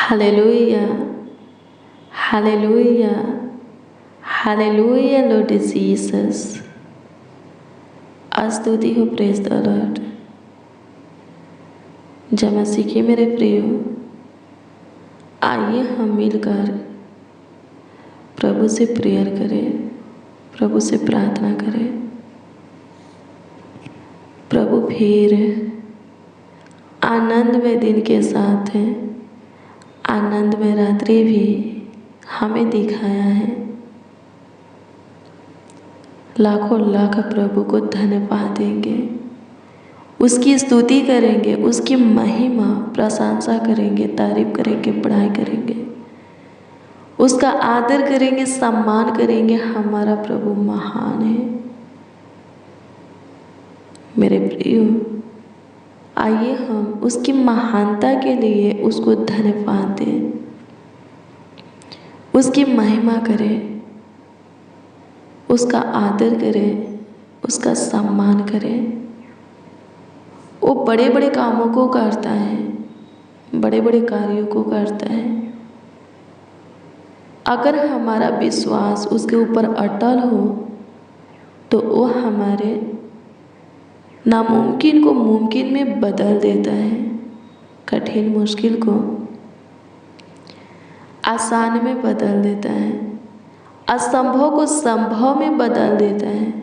Hallelujah. Hallelujah. Hallelujah, Lord Jesus. स्तुति हो, praise the Lord. जय मसीह की मेरे प्रियो, आइए हम मिलकर प्रभु से प्रेयर करें, प्रभु से प्रार्थना करें। प्रभु फिर आनंदमय दिन के साथ है, आनंदमय रात्रि भी हमें दिखाया है। लाखों लाख प्रभु को धन्यवाद देंगे, उसकी स्तुति करेंगे, उसकी महिमा प्रशंसा करेंगे, तारीफ करेंगे, बड़ाई करेंगे, उसका आदर करेंगे, सम्मान करेंगे। हमारा प्रभु महान है। मेरे प्रियो, आइए हम उसकी महानता के लिए उसको धन्यवाद दें, उसकी महिमा करें, उसका आदर करें, उसका सम्मान करें। वो बड़े बड़े कामों को करता है, बड़े बड़े कार्यों को करता है। अगर हमारा विश्वास उसके ऊपर अटल हो तो वो हमारे नामुमकिन को मुमकिन में बदल देता है, कठिन मुश्किल को आसान में बदल देता है, असंभव को संभव में बदल देता है।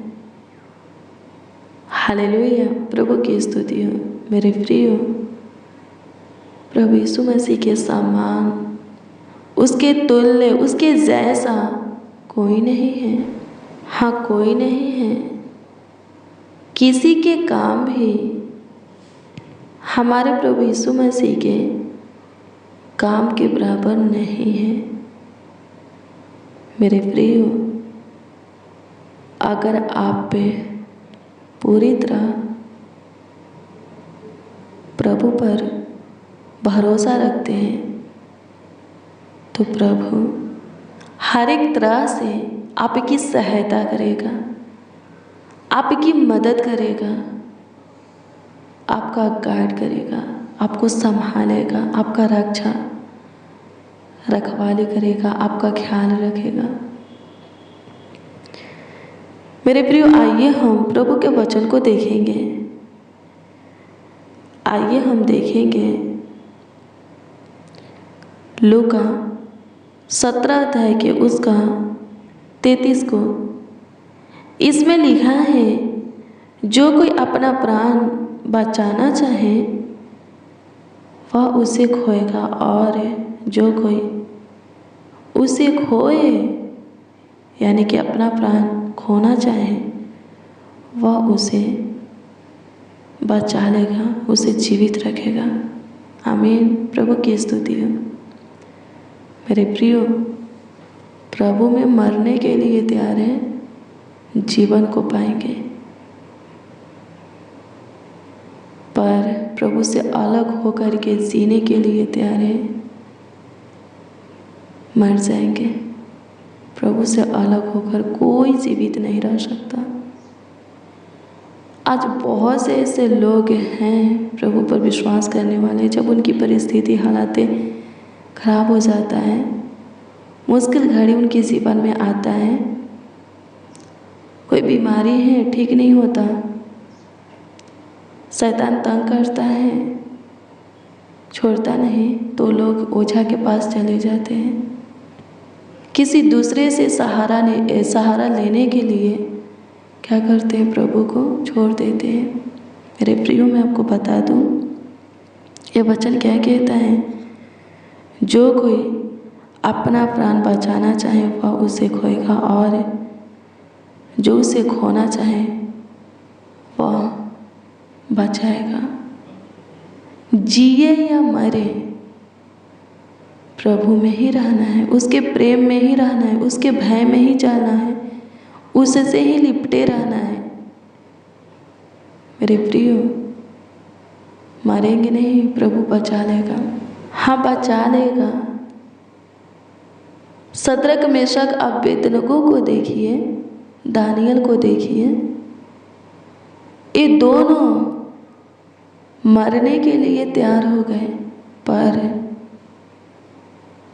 हालेलुया, प्रभु की स्तुति हो। मेरे प्रियो, प्रभु यीशु मसीह के समान, उसके तुल्य, उसके जैसा कोई नहीं है। हाँ, कोई नहीं है। किसी के काम भी हमारे प्रभु यीशु मसीह के काम के बराबर नहीं है। मेरे प्रियो, अगर आप पे पूरी तरह प्रभु पर भरोसा रखते हैं तो प्रभु हर एक तरह से आपकी सहायता करेगा, आपकी मदद करेगा, आपका गाइड करेगा, आपको संभालेगा, आपका रक्षा रखवाली करेगा, आपका ख्याल रखेगा। मेरे प्रियो, आइए हम प्रभु के वचन को देखेंगे। आइए हम देखेंगे लूका 17 अध्याय के उसका 33 को। इसमें लिखा है, जो कोई अपना प्राण बचाना चाहे वह उसे खोएगा, और जो कोई उसे खोए यानी कि अपना प्राण खोना चाहे वह उसे बचा लेगा, उसे जीवित रखेगा। आमीन। प्रभु की स्तुति हो। मेरे प्रियो, प्रभु में मरने के लिए तैयार है, जीवन को पाएंगे, पर प्रभु से अलग होकर के जीने के लिए तैयार है, मर जाएंगे। प्रभु से अलग होकर कोई जीवित नहीं रह सकता। आज बहुत से ऐसे लोग हैं प्रभु पर विश्वास करने वाले, जब उनकी परिस्थिति हालातें खराब हो जाता है, मुश्किल घड़ी उनके जीवन में आता है, कोई बीमारी है, ठीक नहीं होता, शैतान तंग करता है, छोड़ता नहीं, तो लोग ओझा के पास चले जाते हैं। किसी दूसरे से सहारा लेने के लिए क्या करते हैं, प्रभु को छोड़ देते हैं। मेरे प्रियो, मैं आपको बता दूं, ये वचन क्या कहता है, जो कोई अपना प्राण बचाना चाहे वह उसे खोएगा, और जो उसे खोना चाहे वह बचाएगा। जिए या मरे, प्रभु में ही रहना है, उसके प्रेम में ही रहना है, उसके भय में ही जाना है, उससे ही लिपटे रहना है। मेरे प्रियो, मरेंगे नहीं, प्रभु बचा लेगा। हाँ, बचा लेगा। शद्रक, मेशक, अबेदनगो को देखिए, दानियल को देखिए, ये दोनों मरने के लिए तैयार हो गए, पर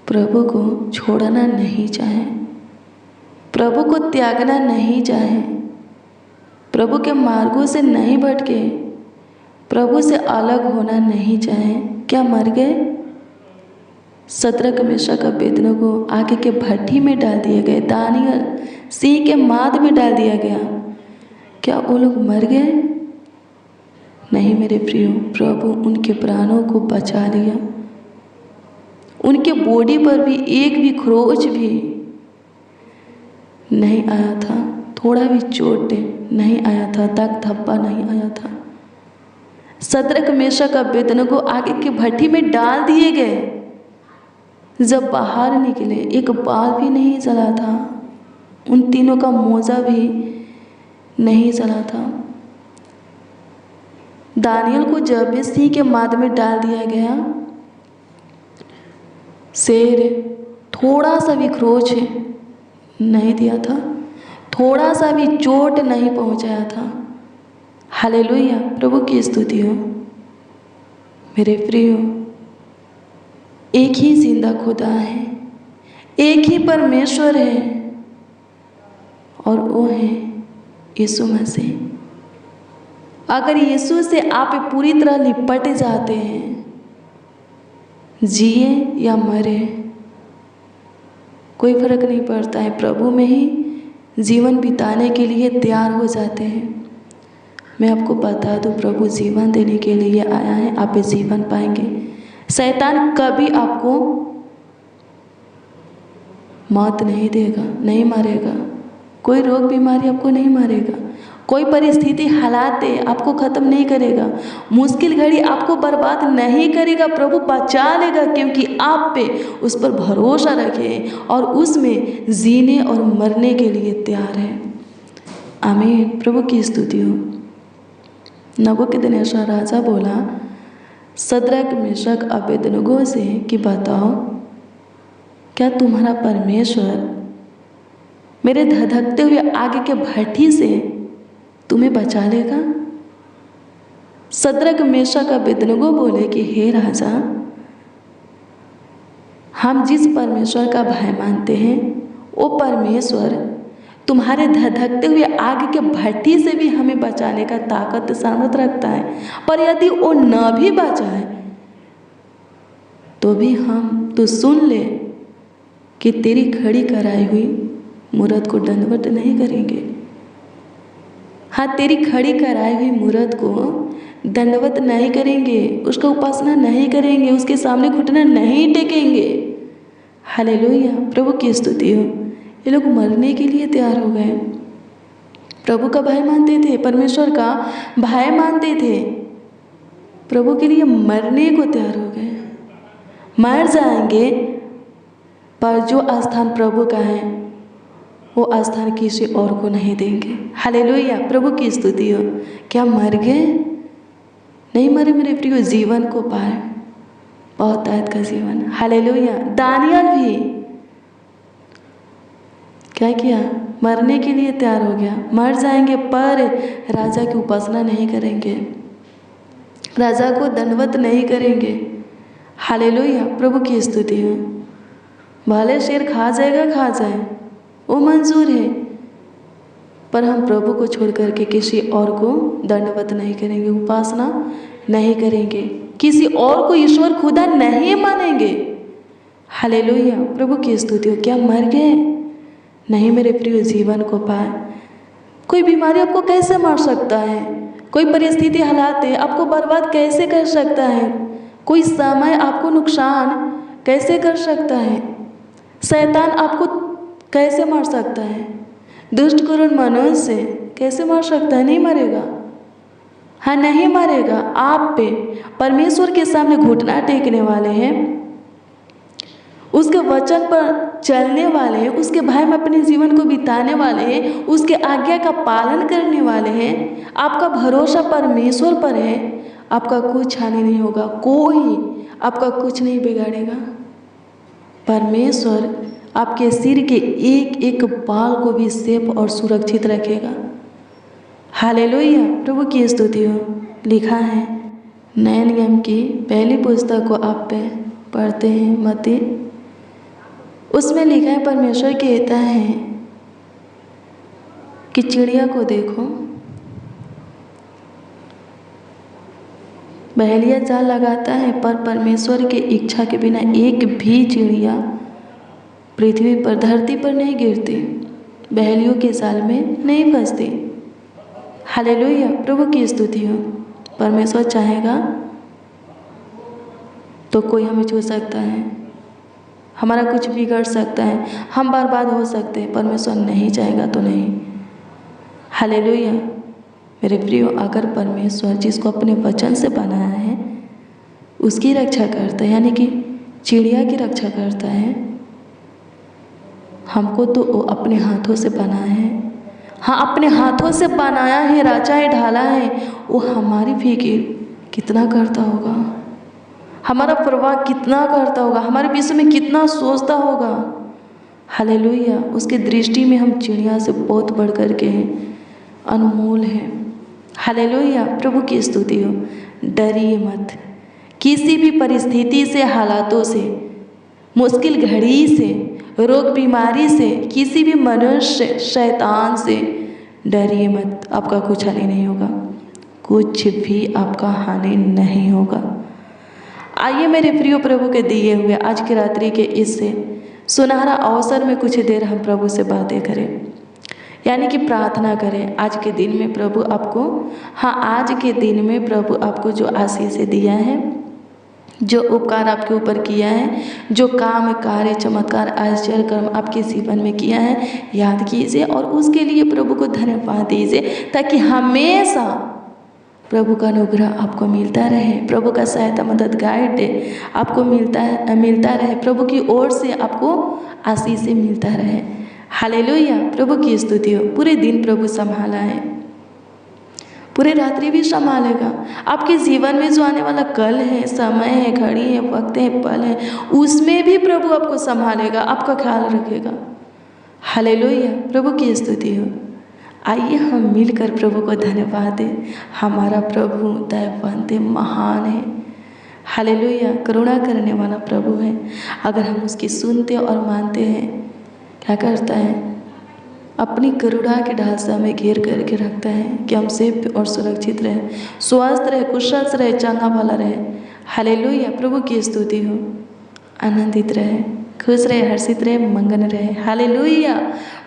प्रभु को छोड़ना नहीं चाहें, प्रभु को त्यागना नहीं चाहें, प्रभु के मार्गों से नहीं भटके, प्रभु से अलग होना नहीं चाहें, क्या मर गए? शद्रक मेशक अबेदनगो आग के भट्ठी में डाल दिए गए, दानियल सिंह के माद में डाल दिया गया। क्या वो लोग मर गए? नहीं मेरे प्रियो, प्रभु उनके प्राणों को बचा लिया। उनके बॉडी पर भी एक भी खरोच भी नहीं आया था, थोड़ा भी चोट नहीं आया था, दाग धब्बा नहीं आया था। शद्रक मेशक अबेदनगो आग की भट्ठी में डाल दिए गए। जब बाहर निकले एक बाल भी नहीं जला था, उन तीनों का मोजा भी नहीं जला था। दानियल को जब भी सिंह के माद में डाल दिया गया, शेर थोड़ा सा भी खरोच नहीं दिया था, थोड़ा सा भी चोट नहीं पहुंचाया था। हालेलुया, प्रभु की स्तुति हो। मेरे प्रियो, एक ही जिंदा खुदा है, एक ही परमेश्वर है और वो है यीशु मसीह। अगर यीशु से आप पूरी तरह लिपट जाते हैं, जिए या मरे कोई फर्क नहीं पड़ता है, प्रभु में ही जीवन बिताने के लिए तैयार हो जाते हैं। मैं आपको बता दूं, प्रभु जीवन देने के लिए आया है, आप जीवन पाएंगे। शैतान कभी आपको मौत नहीं देगा, नहीं मारेगा। कोई रोग बीमारी आपको नहीं मारेगा, कोई परिस्थिति हालात आपको ख़त्म नहीं करेगा, मुश्किल घड़ी आपको बर्बाद नहीं करेगा। प्रभु बचा लेगा, क्योंकि आप पे उस पर भरोसा रखें और उसमें जीने और मरने के लिए तैयार है। आमीन, प्रभु की स्तुति हो। नबूकदनेस्सर राजा बोला शद्रक मेशक अबेदनगो से कि बताओ, क्या तुम्हारा परमेश्वर मेरे धधकते हुए आग के भट्ठी से तुम्हें बचा लेगा? शद्रक मेशक अबेदनगो बोले कि हे राजा, हम जिस परमेश्वर का भय मानते हैं वो परमेश्वर तुम्हारे धधकते हुए आग के भट्ठी से भी हमें बचाने का ताकत सामर्थ्य रखता है। पर यदि वो न भी बचाए तो भी हम तो सुन ले कि तेरी खड़ी कराई हुई मूरत को दंडवत नहीं करेंगे। हाँ, तेरी खड़ी कराई हुई मूरत को दंडवत नहीं करेंगे, उसका उपासना नहीं करेंगे, उसके सामने घुटना नहीं टेकेंगे। हालेलुया, प्रभु की स्तुति हो। ये लोग मरने के लिए तैयार हो गए। प्रभु का भय मानते थे, परमेश्वर का भय मानते थे, प्रभु के लिए मरने को तैयार हो गए। मर जाएंगे, पर जो स्थान प्रभु का है वो स्थान किसी और को नहीं देंगे। हालेलुया, प्रभु की स्तुति हो। क्या मर गए? नहीं मरे मेरे प्रियो, जीवन को पाए, बहुत आयत का जीवन। हालेलुया। दानियल भी क्या किया? मरने के लिए तैयार हो गया। मर जाएंगे पर राजा की उपासना नहीं करेंगे, राजा को दंडवत नहीं करेंगे। हालेलुया, प्रभु की स्तुति हो। भले शेर खा जाएगा, खा जाए, वो मंजूर है, पर हम प्रभु को छोड़ करके किसी और को दंडवत नहीं करेंगे, उपासना नहीं करेंगे, किसी और को ईश्वर खुदा नहीं मानेंगे। हालेलुया, प्रभु की स्तुति हो। क्या मर गए? नहीं मेरे प्रिय, जीवन को पाए। कोई बीमारी आपको कैसे मार सकता है? कोई परिस्थिति हालात आपको बर्बाद कैसे कर सकता है? कोई समय आपको नुकसान कैसे कर सकता है? शैतान आपको कैसे मार सकता है? दुष्ट करुण मनुष्य कैसे मार सकता है? नहीं मरेगा। हाँ, नहीं मरेगा। आप पे परमेश्वर के सामने घुटना टेकने वाले हैं, उसके वचन पर चलने वाले हैं, उसके भय में अपने जीवन को बिताने वाले हैं, उसके आज्ञा का पालन करने वाले हैं। आपका भरोसा परमेश्वर पर है, आपका कुछ हानि नहीं होगा, कोई आपका कुछ नहीं बिगाड़ेगा। परमेश्वर आपके सिर के एक एक बाल को भी सेफ और सुरक्षित रखेगा। हालेलुया, प्रभु की स्तुति हो। लिखा है नए नियम की पहली पुस्तक को आप पे पढ़ते हैं, मत्ती उसमें लिखा है, परमेश्वर कहता है कि चिड़िया को देखो, बहेलिया जाल लगाता है पर परमेश्वर की इच्छा के बिना एक भी चिड़िया पृथ्वी पर, धरती पर नहीं गिरती, बहेलियों के जाल में नहीं फंसती। हालेलुया, प्रभु की स्तुति हो। परमेश्वर चाहेगा तो कोई हमें छू सकता है, हमारा कुछ बिगड़ सकता है, हम बर्बाद हो सकते हैं। परमेश्वर नहीं चाहेगा तो नहीं। हालेलुया मेरे प्रियो, अगर परमेश्वर जिसको अपने वचन से बनाया है उसकी रक्षा करता है, यानी कि चिड़िया की रक्षा करता है, हमको तो वो अपने हाथों से बनाया है। हाँ, अपने हाथों से बनाया है, रचा है, ढाला है। वो हमारी फिक्र कितना करता होगा, हमारा परवाह कितना करता होगा, हमारे विषय में कितना सोचता होगा। हालेलुया, उसकी दृष्टि में हम चिड़िया से बहुत बढ़ कर के हैं, अनमोल है। हालेलुया, प्रभु की स्तुति हो। डरिए मत, किसी भी परिस्थिति से, हालातों से, मुश्किल घड़ी से, रोग बीमारी से, किसी भी मनुष्य, शैतान से डरिए मत। आपका कुछ हानि नहीं होगा, कुछ भी आपका हानि नहीं होगा। आइए मेरे प्रिय, प्रभु के दिए हुए आज की रात्रि के इस सुनहरा अवसर में कुछ देर हम प्रभु से बातें करें, यानी कि प्रार्थना करें। आज के दिन में प्रभु आपको, हाँ, आज के दिन में प्रभु आपको जो आशीष दिया है, जो उपकार आपके ऊपर किया है, जो काम, कार्य, चमत्कार, आश्चर्य कर्म आपके जीवन में किया है, याद कीजिए और उसके लिए प्रभु को धन्यवाद दीजिए, ताकि हमेशा प्रभु का अनुग्रह आपको मिलता रहे, प्रभु का सहायता, मदद, गाइड आपको मिलता रहे, प्रभु की ओर से आपको आशीष मिलता रहे। हालेलुया, प्रभु की स्तुति हो। पूरे दिन प्रभु संभाला है, पूरे रात्रि भी संभालेगा। आपके जीवन में जो आने वाला कल है, समय है, घड़ी है, वक्त है, पल है, उसमें भी प्रभु आपको संभालेगा, आपका ख्याल रखेगा। हालेलुया, प्रभु की स्तुति हो। आइए हम मिलकर प्रभु को धन्यवाद दें। हमारा प्रभु दयावंत महान है। हालेलुया, करुणा करने वाला प्रभु है। अगर हम उसकी सुनते और मानते हैं, क्या करता है, अपनी करुणा के ढाल से हमें घेर करके रखता है कि हम सेफ और सुरक्षित रहे, स्वस्थ रहे, कुशल रहे, चंगा भला रहे। हालेलुया, प्रभु की स्तुति हो। आनंदित रहे, खुश रहे, हर्षित रहे, मंगन रहे। हालेलुया,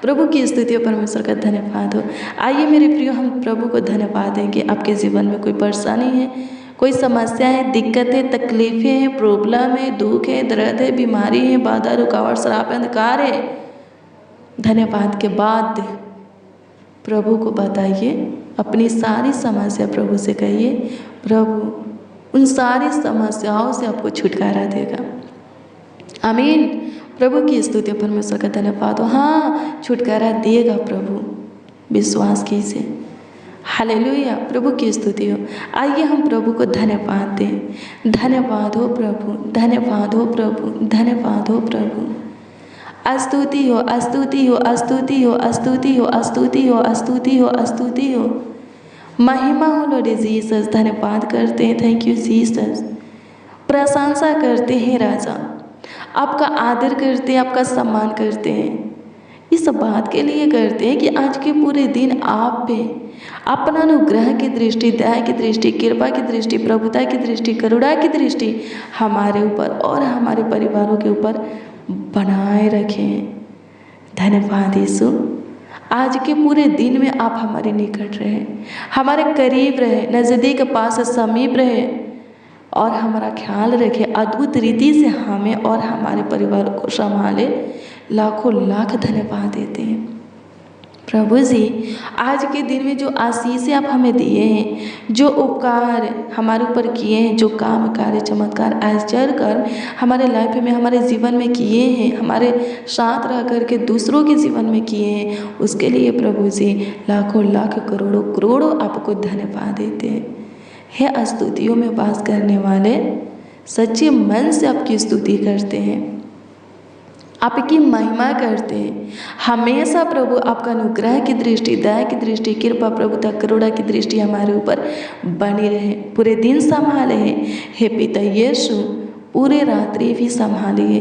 प्रभु की स्तुति हो। परमेश्वर का धन्यवाद हो। आइए मेरे प्रियो, हम प्रभु को धन्यवाद देंगे। आपके जीवन में कोई परेशानी है, कोई समस्या है, दिक्कतें, तकलीफें हैं, प्रॉब्लम है, दुख है, दर्द है, बीमारी है, बाधा, रुकावट, श्राप, अंधकार है, धन्यवाद के बाद प्रभु को बताइए, अपनी सारी समस्या प्रभु से कहिए। प्रभु उन सारी समस्याओं से आपको छुटकारा देगा। आमीन, प्रभु की स्तुति, परमेश्वर का धन्यवाद हो। हाँ, छुटकारा देगा प्रभु, विश्वास कीजिए। हालेलुया, प्रभु की स्तुति हो। आइए हम प्रभु को धन्यवाद दें। धन्यवाद हो प्रभु, धन्यवाद हो प्रभु, धन्यवाद हो प्रभु। स्तुति हो, स्तुति हो, स्तुति हो, स्तुति हो, स्तुति हो, स्तुति हो, स्तुति हो। महिमा हो लॉर्ड जीसस। धन्यवाद करते हैं, थैंक यू जीसस। प्रशंसा करते हैं राजा, आपका आदर करते हैं, आपका सम्मान करते हैं। इस बात के लिए करते हैं कि आज के पूरे दिन आप पे अपना अनुग्रह की दृष्टि, दया की दृष्टि, कृपा की दृष्टि, प्रभुता की दृष्टि, करुणा की दृष्टि हमारे ऊपर और हमारे परिवारों के ऊपर बनाए रखें। धन्यवाद यीशु। आज के पूरे दिन में आप हमारे निकट रहे, हमारे करीब रहे, नज़दीक, पास, समीप रहे और हमारा ख्याल रखे। अद्भुत रीति से हमें और हमारे परिवार को संभाले। लाखों लाख धन्यवाद देते हैं प्रभु जी। आज के दिन में जो आशीषें आप हमें दिए हैं, जो उपकार हमारे ऊपर किए हैं, जो काम, कार्य, चमत्कार, आश्चर्य कर्म हमारे लाइफ में, हमारे जीवन में किए हैं, हमारे साथ रह करके दूसरों के जीवन में किए हैं, उसके लिए प्रभु जी लाखों लाख करोड़ों करोड़ों आपको धन्यवाद देते हैं। हे स्तुतियों में वास करने वाले, सच्चे मन से आपकी स्तुति करते हैं, आपकी महिमा करते हैं। हमेशा प्रभु आपका अनुग्रह की दृष्टि, दया की दृष्टि, कृपा, प्रभुता, करुणा की दृष्टि हमारे ऊपर बनी रहे। पूरे दिन संभाले हैं हे पिता यीशु, पूरे रात्रि भी संभालिए,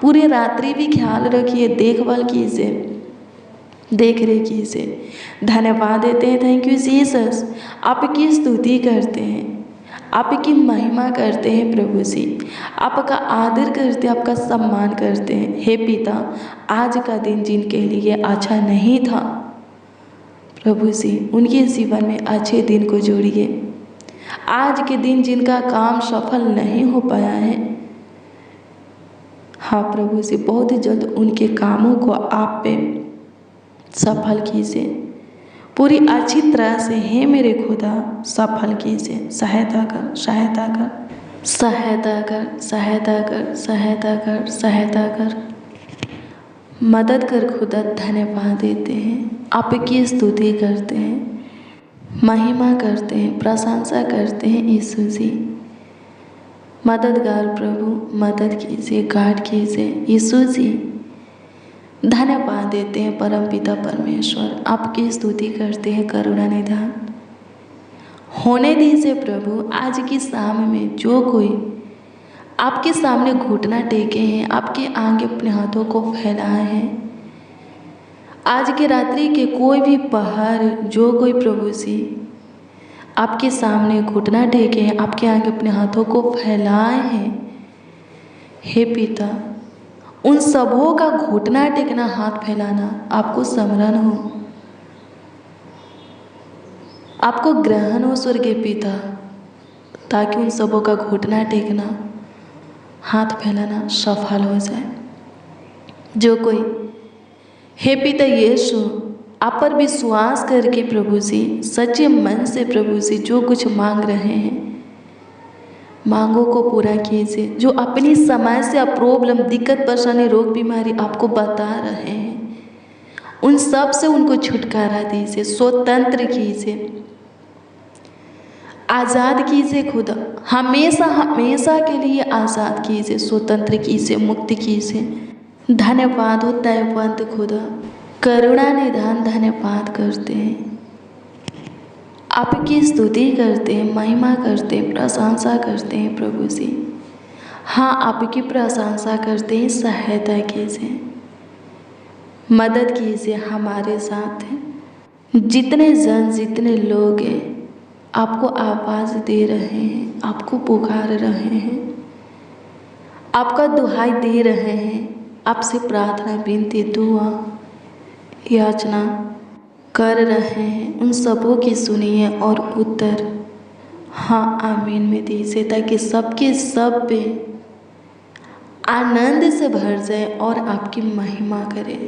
पूरे रात्रि भी ख्याल रखिए, देखभाल कीजिए, देख रेख कीजिए। धन्यवाद देते हैं, थैंक यू जीसस। आपकी स्तुति करते हैं, आपकी महिमा करते हैं प्रभु जी, आपका आदर करते हैं, आपका सम्मान करते हैं। हे पिता, आज का दिन जिनके लिए अच्छा नहीं था प्रभु जी, उनके जीवन में अच्छे दिन को जोड़िए। आज के दिन जिनका काम सफल नहीं हो पाया है, हाँ प्रभु जी, बहुत जल्द उनके कामों को आप पे सफल कीजिए, पूरी अच्छी तरह से। हे मेरे खुदा, सफल कीजिए, सहायता कर, सहायता कर, सहायता कर, सहायता कर, सहायता कर, सहायता कर, मदद कर खुदा। धन्यवाद देते हैं, आपकी स्तुति करते हैं, महिमा करते हैं, प्रशंसा करते हैं। यीशु जी मददगार प्रभु, मदद कीजिए, गार्ड कीजिए। यीशु जी धन्यवाद देते हैं परमपिता परमेश्वर, आपकी स्तुति करते हैं, करुणा निधान होने दीजिए प्रभु। आज की शाम में जो कोई आपके सामने घुटना टेके हैं, आपके आगे अपने हाथों को फैलाए हैं, आज के रात्रि के कोई भी पहर जो कोई प्रभु जी आपके सामने घुटना टेके हैं, आपके आगे अपने हाथों को फैलाए हैं, हे पिता, उन सबों का घुटना टेकना, हाथ फैलाना आपको स्मरण हो, आपको ग्रहण हो स्वर्गीय पिता, ताकि उन सबों का घुटना टेकना, हाथ फैलाना सफल हो जाए। जो कोई हे पिता यीशु आप पर विश्वास करके प्रभु जी, सच्चे मन से प्रभु जी जो कुछ मांग रहे हैं, मांगों को पूरा कीजिए। जो अपनी समस्या, प्रॉब्लम, दिक्कत, परेशानी, रोग, बीमारी आपको बता रहे हैं, उन सब से उनको छुटकारा दीजिए, स्वतंत्र कीजिए, आज़ाद कीजिए खुदा, हमेशा हमेशा के लिए आज़ाद कीजिए, स्वतंत्र कीजिए, मुक्ति कीजिए। धन्यवाद हो दयावंत खुदा, करुणा निधान, धन्यवाद करते हैं, आपकी स्तुति करते हैं, महिमा करते हैं, प्रशंसा करते हैं प्रभु जी। हाँ, आपकी प्रशंसा करते हैं, सहायता कीजिए, मदद कीजिए, हमारे साथ हैं। जितने जन, जितने लोग हैं आपको आवाज़ दे रहे हैं, आपको पुकार रहे हैं, आपका दुहाई दे रहे हैं, आपसे प्रार्थना, विनती, दुआ, याचना कर रहे हैं, उन सबों की सुनिए और उत्तर हाँ आमीन में दीजिए, ताकि सबके सब पे आनंद से भर जाए और आपकी महिमा करे,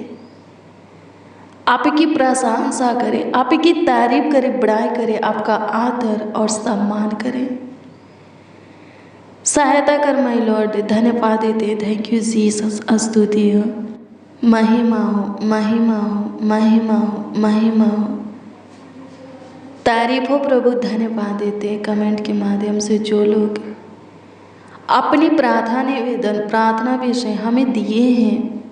आपकी प्रशंसा करे, आपकी तारीफ करे, बड़ाई करे, आपका आदर और सम्मान करे। सहायता कर माय लॉर्ड, धन्यवाद देते, थैंक यू जीसस। स्तुति हो, महिमा हो, महिमा हो, महिमा हो, महिमा हो, तारीफ हो प्रभु। धन्यवाद देते कमेंट के माध्यम से जो लोग अपनी प्रार्थना निवेदन, प्रार्थना विषय हमें दिए हैं,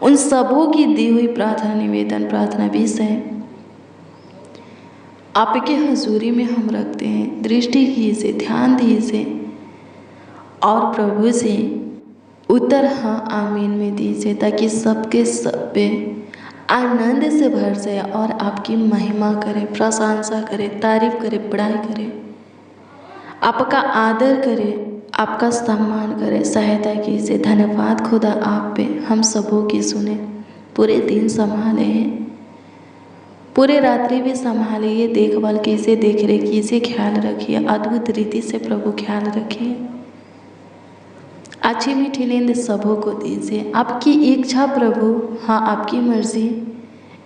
उन सबों की दी हुई प्रार्थना निवेदन, प्रार्थना विषय आपके हजूरी में हम रखते हैं। दृष्टि कीजिए, ध्यान दीजिए और प्रभु से उत्तर हाँ आमीन में दीजिए, ताकि सबके सब पे आनंद से भर जाए और आपकी महिमा करे, प्रशंसा करे, तारीफ करे, बड़ाई करे, आपका आदर करे, आपका सम्मान करे। सहायता कीजिए। धन्यवाद खुदा आप पे हम सबों की सुने, पूरे दिन संभाले हैं, पूरे रात्रि भी संभालिए, देखभाल कीजिए, देख रेख कीजिए, ख्याल रखिए, अद्भुत रीति से प्रभु ख्याल रखिए। अच्छी मीठी नींद सबों को दीजिए। आपकी इच्छा प्रभु, हाँ आपकी मर्जी,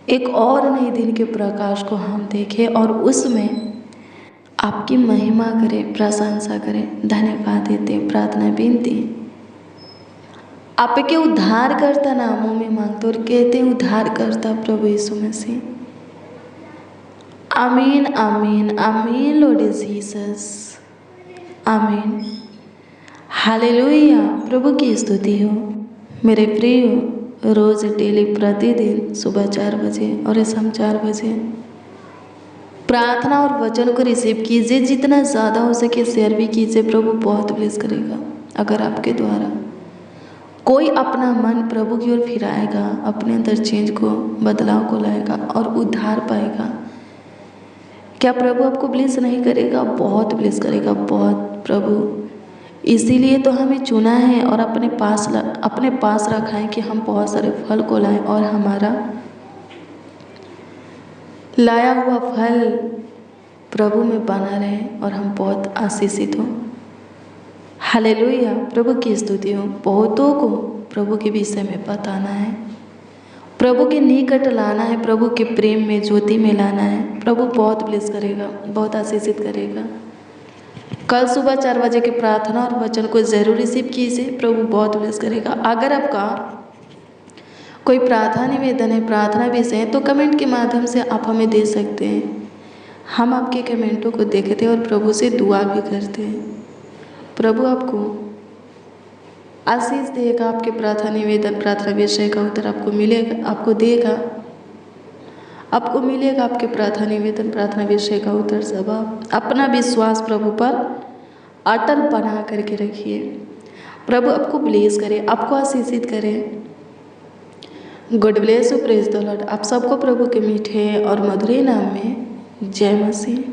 एक और नए दिन के प्रकाश को हम देखें और उसमें आपकी महिमा करें, प्रशंसा करें। धन्यवाद देते, प्रार्थना विनती आपके उद्धारकर्ता नामों में मांगते और कहते हैं उद्धारकर्ता प्रभु यीशु मसीह। आमीन, आमीन, आमीन लॉर्ड जीसस, आमीन, हालेलुया। प्रभु की स्तुति हो। मेरे प्रिय, रोज़ डेली प्रतिदिन सुबह 4 बजे और शाम 4 बजे प्रार्थना और वचन को रिसीव कीजिए। जितना ज़्यादा हो सके शेयर भी कीजिए, प्रभु बहुत ब्लेस करेगा। अगर आपके द्वारा कोई अपना मन प्रभु की ओर फिराएगा, अपने अंदर चेंज को, बदलाव को लाएगा और उद्धार पाएगा, क्या प्रभु आपको ब्लेस नहीं करेगा? बहुत ब्लेस करेगा, बहुत। प्रभु इसीलिए तो हमें चुना है और अपने पास रखा है कि हम बहुत सारे फल को लाएं और हमारा लाया हुआ फल प्रभु में बना रहे और हम बहुत आशीषित हों। हालेलुया, प्रभु की स्तुति हो। बहुतों को प्रभु के विषय में बताना है, प्रभु के निकट लाना है, प्रभु के प्रेम में, ज्योति में लाना है। प्रभु बहुत ब्लेस करेगा, बहुत आशीषित करेगा। कल सुबह 4 बजे के प्रार्थना और वचन को ज़रूर रिसीव कीजिए, प्रभु बहुत ब्लेस करेगा। अगर आपका कोई प्रार्थना निवेदन है, प्रार्थना विषय है, तो कमेंट के माध्यम से आप हमें दे सकते हैं। हम आपके कमेंटों को देखते हैं और प्रभु से दुआ भी करते हैं। प्रभु आपको आशीष देगा, आपके प्रार्थना निवेदन, प्रार्थना विषय का उत्तर आपको मिलेगा, आपको देगा, आपको मिलेगा आपके प्रार्थना निवेदन, प्रार्थना विषय का उत्तर सब। आप अपना विश्वास प्रभु पर अटल बना करके रखिए। प्रभु आपको ब्लेस करे, आपको आशीषित करे। God bless you, praise the Lord. आप सबको प्रभु के मीठे और मधुर नाम में जय मसीह।